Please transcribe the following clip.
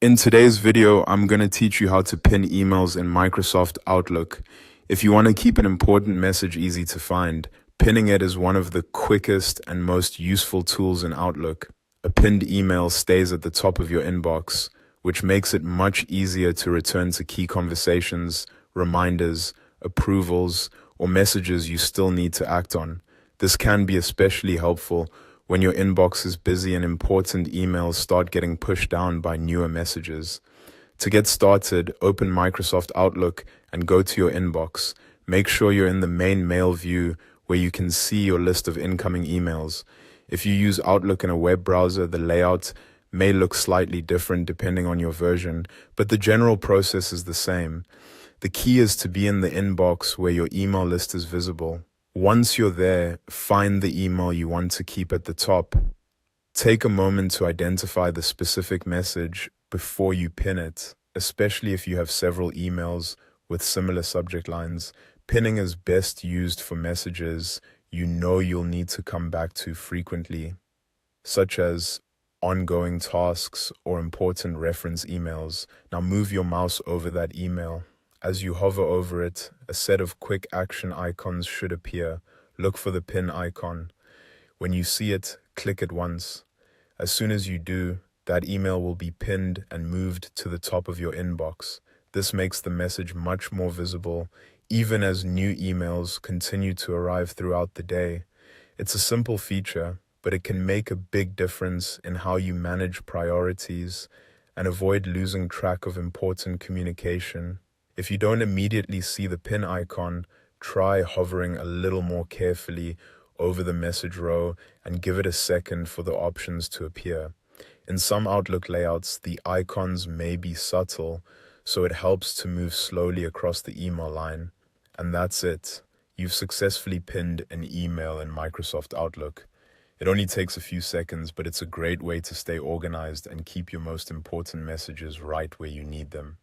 In today's video, I'm going to teach you how to pin emails in Microsoft Outlook. If you want to keep an important message easy to find, pinning it is one of the quickest and most useful tools in Outlook. A pinned email stays at the top of your inbox, which makes it much easier to return to key conversations, reminders, approvals, or messages you still need to act on. This can be especially helpful when your inbox is busy and important emails start getting pushed down by newer messages. To get started, open Microsoft Outlook and go to your inbox. Make sure you're in the main mail view where you can see your list of incoming emails. If you use Outlook in a web browser, the layout may look slightly different depending on your version, but the general process is the same. The key is to be in the inbox where your email list is visible. Once you're there, find the email you want to keep at the top. Take a moment to identify the specific message before you pin it, especially if you have several emails with similar subject lines. Pinning is best used for messages you know you'll need to come back to frequently, such as ongoing tasks or important reference emails. Now move your mouse over that email. As you hover over it, a set of quick action icons should appear. Look for the pin icon. When you see it, click it once. As soon as you do, that email will be pinned and moved to the top of your inbox. This makes the message much more visible, even as new emails continue to arrive throughout the day. It's a simple feature, but it can make a big difference in how you manage priorities and avoid losing track of important communication. If you don't immediately see the pin icon, try hovering a little more carefully over the message row and give it a second for the options to appear. In some Outlook layouts, the icons may be subtle, so it helps to move slowly across the email line. And that's it. You've successfully pinned an email in Microsoft Outlook. It only takes a few seconds, but it's a great way to stay organized and keep your most important messages right where you need them.